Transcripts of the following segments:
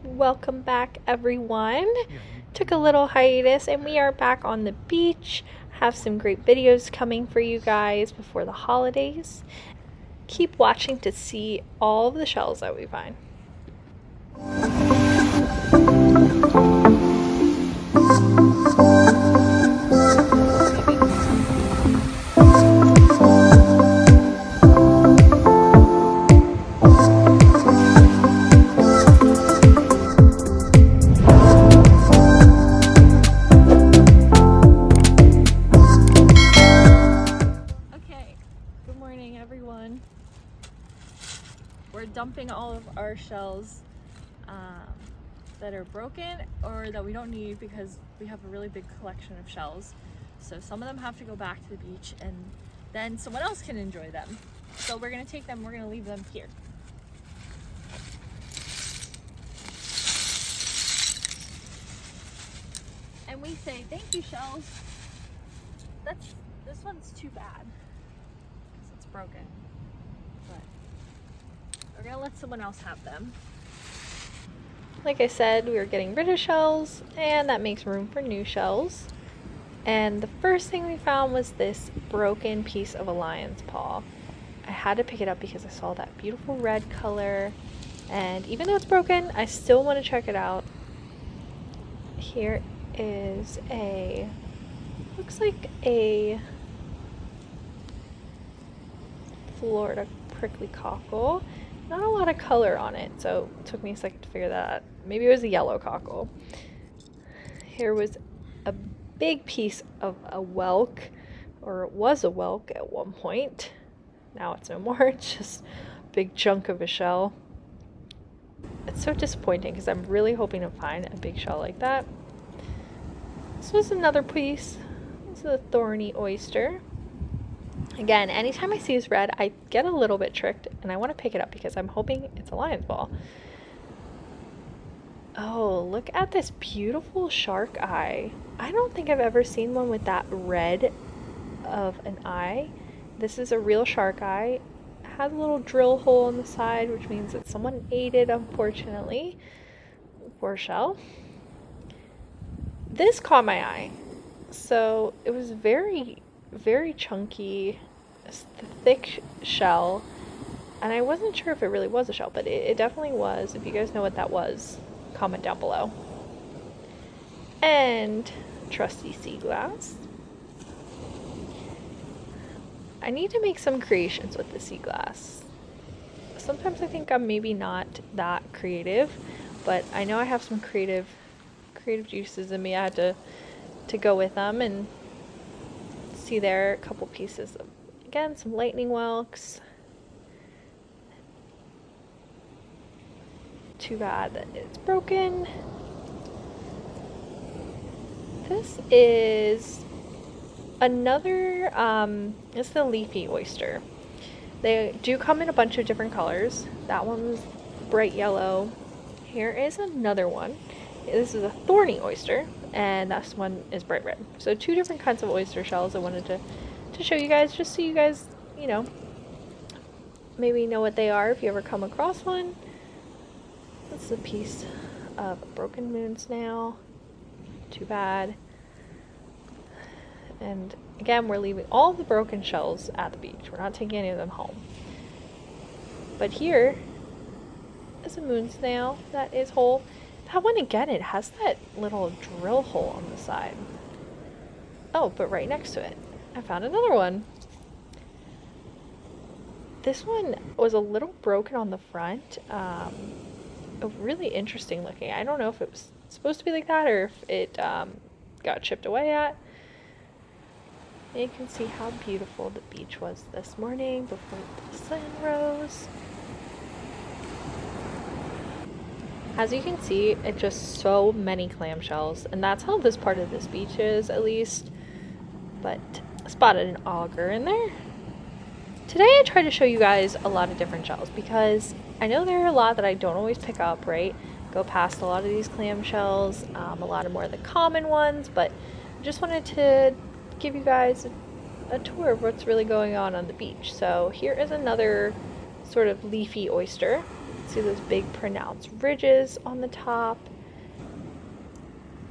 Welcome back, everyone. Took a little hiatus and we are back on the beach. Have some great videos coming for you guys before the holidays. Keep watching to see all of the shells that we find. Everyone, we're dumping all of our shells that are broken or that we don't need because we have a really big collection of shells. So some of them have to go back to the beach and then someone else can enjoy them. So we're gonna take them, we're gonna leave them here. And we say, thank you, shells. This one's too bad. Broken, but we're gonna let someone else have them. Like I said, we were getting rid of shells and that makes room for new shells. And the first thing we found was this broken piece of a lion's paw. I had to pick it up because I saw that beautiful red color, and even though it's broken, I still want to check it out. Here is looks like a Florida prickly cockle. Not a lot of color on it, so it took me a second to figure that out. Maybe it was a yellow cockle. Here was a big piece of a whelk, or it was a whelk at one point. Now it's no more, it's just a big chunk of a shell. It's so disappointing because I'm really hoping to find a big shell like that. This was another piece. This is a thorny oyster. Again, anytime I see this red, I get a little bit tricked and I want to pick it up because I'm hoping it's a lion's paw. Oh, look at this beautiful shark eye. I don't think I've ever seen one with that red of an eye. This is a real shark eye. It has a little drill hole on the side, which means that someone ate it, unfortunately. Poor shell. This caught my eye. So it was very chunky, thick shell, and I wasn't sure if it really was a shell, but it definitely was. If you guys know what that was, comment down below. And trusty sea glass. I need to make some creations with the sea glass. Sometimes I think I'm maybe not that creative, but I know I have some creative juices in me. I had to go with them, and see there a couple pieces of, again, some lightning whelks. Too bad that it's broken. This is another, it's the leafy oyster. They do come in a bunch of different colors. That one's bright yellow. Here is another one. This is a thorny oyster, and this one is bright red. So two different kinds of oyster shells I wanted to show you guys, just so you guys, you know, maybe know what they are if you ever come across one. This is a piece of a broken moon snail. Too bad. And again, we're leaving all the broken shells at the beach. We're not taking any of them home. But here is a moon snail that is whole. That one, again, it has that little drill hole on the side. Oh, but right next to it, I found another one. This one was a little broken on the front. Really interesting looking. I don't know if it was supposed to be like that or if it got chipped away at. And you can see how beautiful the beach was this morning before the sun rose. As you can see, it's just so many clamshells, and that's how this part of this beach is, at least. But I spotted an auger in there. Today I tried to show you guys a lot of different shells because I know there are a lot that I don't always pick up, right? Go past a lot of these clamshells, a lot of more of the common ones, but I just wanted to give you guys a tour of what's really going on the beach. So here is another sort of leafy oyster. See those big pronounced ridges on the top.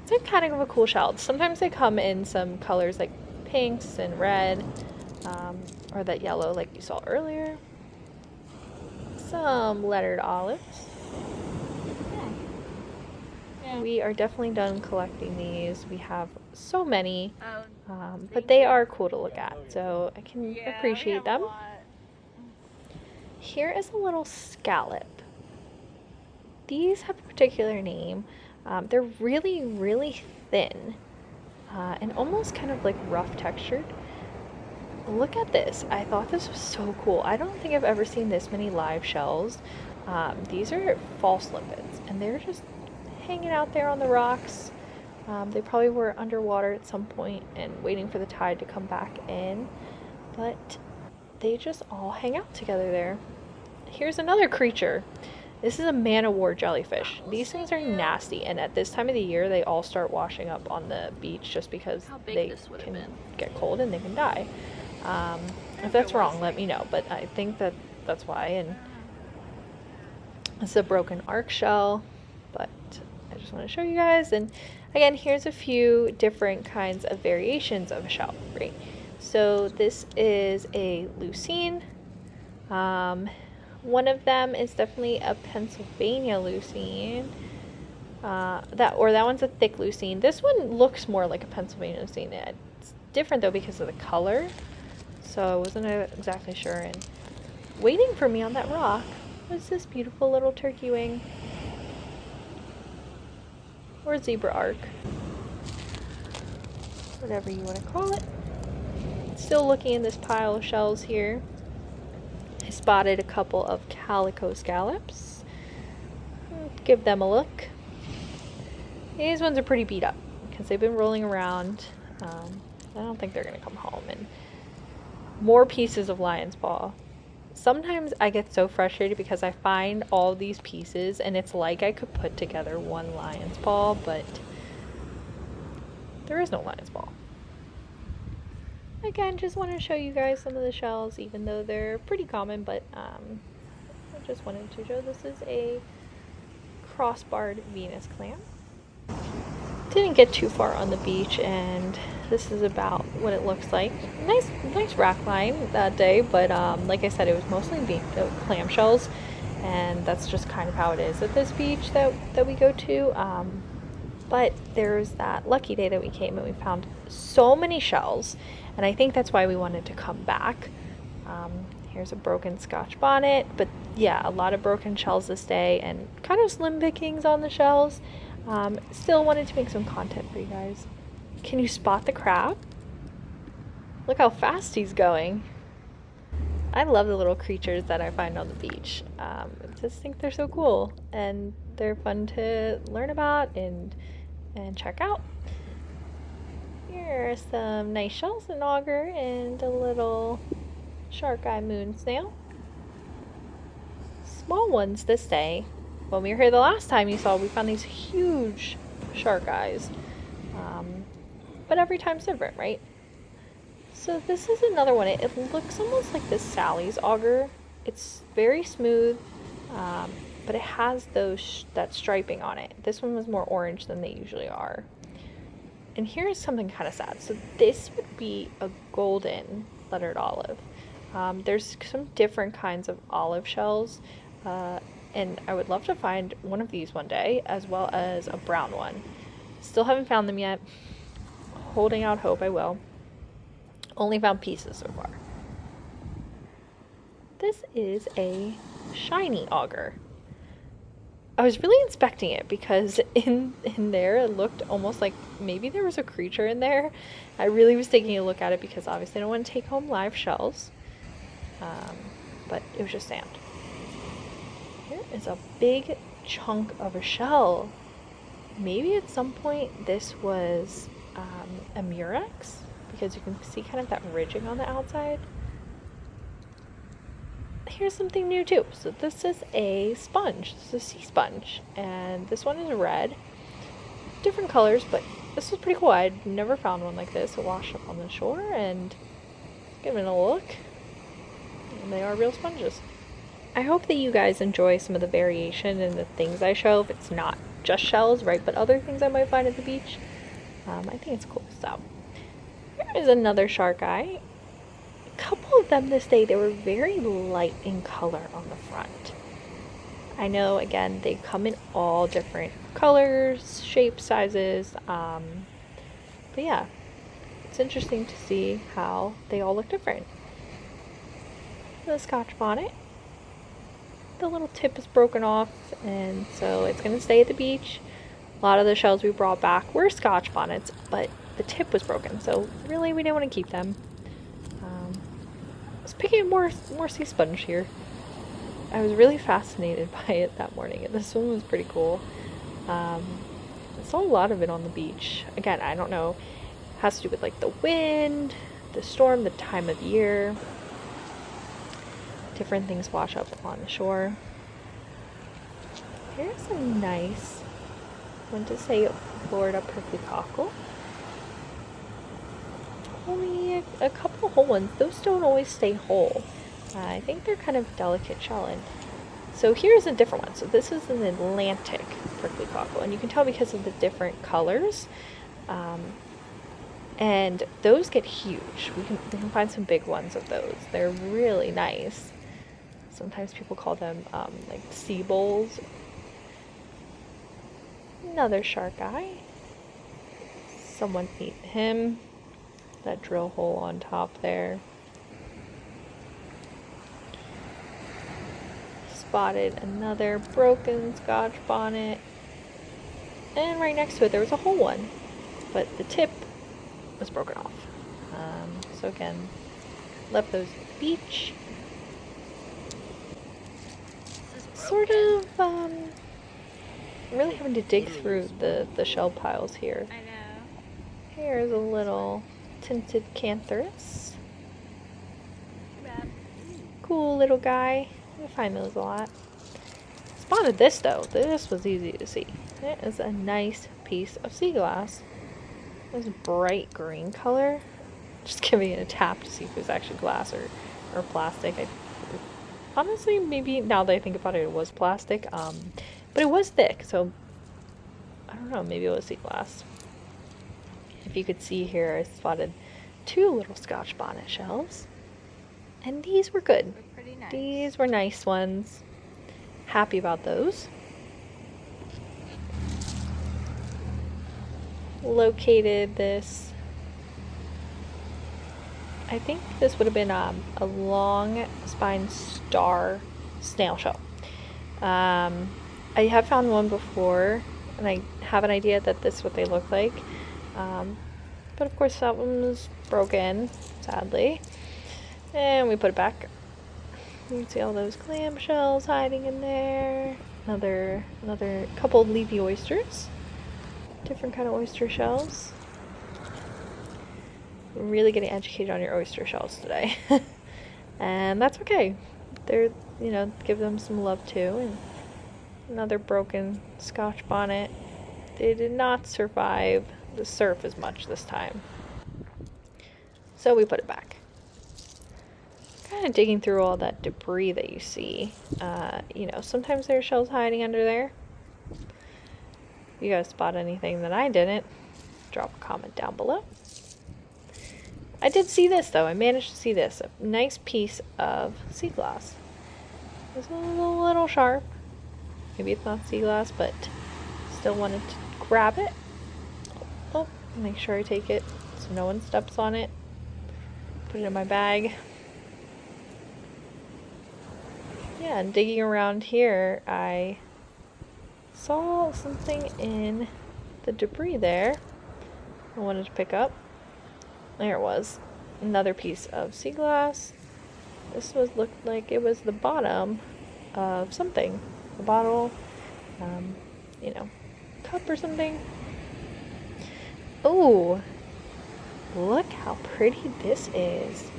It's like kind of a cool shell. Sometimes they come in some colors like pinks and red, or that yellow like you saw earlier. Some lettered olives. Yeah. We are definitely done collecting these. We have so many, but they are cool to look at, so I can appreciate them. Here is a little scallop. These have a particular name. They're really, really thin and almost kind of like rough textured. Look at this. I thought this was so cool. I don't think I've ever seen this many live shells. These are false limpets, and they're just hanging out there on the rocks. They probably were underwater at some point and waiting for the tide to come back in, but they just all hang out together there. Here's another creature. This is a man-o-war jellyfish. These things are nasty, and at this time of the year, they all start washing up on the beach just because they can get cold and they can die. If that's wrong, let me know, but I think that's why. And it's a broken arc shell, but I just want to show you guys. And again, here's a few different kinds of variations of a shell, right? So this is a leucine. One of them is definitely a Pennsylvania leucine. That one's a thick leucine. This one looks more like a Pennsylvania leucine. It's different though because of the color. So I wasn't exactly sure. And waiting for me on that rock was this beautiful little turkey wing. Or zebra arc. Whatever you want to call it. Still looking in this pile of shells here. I spotted a couple of calico scallops. Give them a look. These ones are pretty beat up because they've been rolling around. I don't think they're going to come home. And more pieces of lion's paw. Sometimes I get so frustrated because I find all these pieces and it's like I could put together one lion's paw, but there is no lion's paw. Again, just want to show you guys some of the shells, even though they're pretty common, but I just wanted to show this is a crossbarred Venus clam. Didn't get too far on the beach, and this is about what it looks like. Nice rack line that day, but like I said, it was mostly clam shells, and that's just kind of how it is at this beach that we go to. But there's that lucky day that we came and we found so many shells, and I think that's why we wanted to come back. Here's a broken Scotch bonnet, but yeah, a lot of broken shells this day and kind of slim pickings on the shells. Still wanted to make some content for you guys. Can you spot the crab? Look how fast he's going. I love the little creatures that I find on the beach. I just think they're so cool and they're fun to learn about and check out. Here are some nice shells, an auger, and a little shark eye moon snail. Small ones this day. When we were here the last time you saw, we found these huge shark eyes. But every time's different, right? So this is another one. It looks almost like this Sally's auger. It's very smooth, but it has that striping on it. This one was more orange than they usually are. And here's something kind of sad. So this would be a golden lettered olive. There's some different kinds of olive shells, and I would love to find one of these one day, as well as a brown one. Still haven't found them yet. Holding out hope I will. Only found pieces so far. This is a shiny auger. I was really inspecting it because in there it looked almost like maybe there was a creature in there. I really was taking a look at it because obviously I don't want to take home live shells. But it was just sand. Here is a big chunk of a shell. Maybe at some point this was a murex, because you can see kind of that ridging on the outside. Here's something new too. So this is a sponge. This is a sea sponge, and this one is red. Different colors, but this was pretty cool. I'd never found one like this. It washed up on the shore, and give it a look. And they are real sponges. I hope that you guys enjoy some of the variation in the things I show. If it's not just shells, right, but other things I might find at the beach. I think it's cool. So here is another shark eye. A couple of them this day, they were very light in color on the front. I know, again, they come in all different colors, shapes, sizes, but yeah, it's interesting to see how they all look different. The Scotch bonnet, the little tip is broken off, and so it's going to stay at the beach. A lot of the shells we brought back were Scotch bonnets, but the tip was broken, so really we didn't want to keep them. I was picking more sea sponge here. I was really fascinated by it that morning, and this one was pretty cool. I saw a lot of it on the beach. Again, I don't know, it has to do with like the wind, the storm, the time of year. Different things wash up on the shore. Here's a nice, I want to say Florida prickly cockle. Only a couple whole ones. Those don't always stay whole. I think they're kind of delicate shelling. So here's a different one. So this is an Atlantic prickly cockle, and you can tell because of the different colors. And those get huge. We can find some big ones of those. They're really nice. Sometimes people call them like sea bowls. Another shark eye. Someone ate him. That drill hole on top there. Spotted another broken Scotch bonnet. And right next to it there was a whole one, but the tip was broken off. So again, left those at the beach. Sort of really having to dig through the shell piles here. I know. Here's a little tinted Cantharus. Cool little guy. I find those a lot. Spotted this though. This was easy to see. It is a nice piece of sea glass. It's bright green color. Just giving it a tap to see if it was actually glass or plastic. Honestly, maybe now that I think about it, it was plastic. But it was thick, so I don't know, maybe it was sea glass. If you could see here, I spotted two little Scotch bonnet shells. And these were good. They're pretty nice. These were nice ones. Happy about those. Located this. I think this would have been a long spine star snail shell. I have found one before, and I have an idea that this is what they look like. But of course that one was broken, sadly. And we put it back. You can see all those clam shells hiding in there. Another couple of leafy oysters. Different kind of oyster shells. Really getting educated on your oyster shells today. And that's okay. They're, give them some love too. And another broken Scotch bonnet. They did not survive the surf as much this time. So we put it back. Kind of digging through all that debris that you see. Sometimes there are shells hiding under there. If you guys spot anything that I didn't, drop a comment down below. I did see this though. I managed to see this. A nice piece of sea glass. It's a little sharp. Maybe it's not sea glass, but still wanted to grab it. Oh, make sure I take it so no one steps on it. Put it in my bag. Yeah, and digging around here, I saw something in the debris there I wanted to pick up. There it was. Another piece of sea glass. This looked like it was the bottom of something. A bottle, cup or something. Oh, look how pretty this is.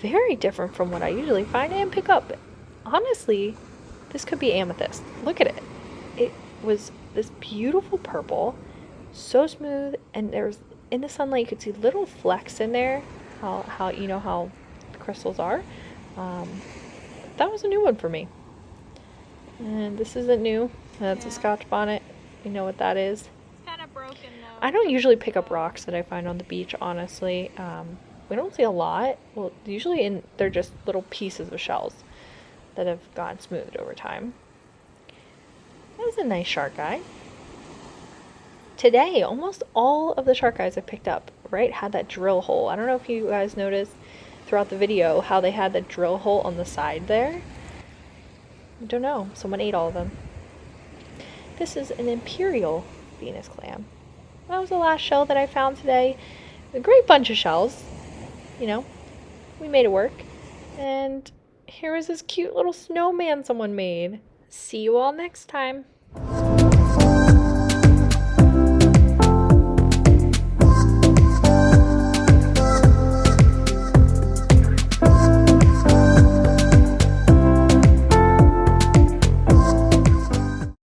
Very different from what I usually find and pick up. Honestly, this could be amethyst. Look at it. It was this beautiful purple, so smooth, and there's in the sunlight you could see little flecks in there. How the crystals are. Thought that was a new one for me. And this isn't new. That's a Scotch bonnet. You know what that is. It's kind of broken though. I don't usually pick up rocks that I find on the beach, honestly. We don't see a lot. Well, usually they're just little pieces of shells that have gotten smoothed over time. That was a nice shark eye. Today, almost all of the shark eyes I picked up, right, had that drill hole. I don't know if you guys noticed throughout the video how they had the drill hole on the side there. I don't know. Someone ate all of them. This is an imperial Venus clam. That was the last shell that I found today. A great bunch of shells. You know, we made it work. And here was this cute little snowman someone made. See you all next time.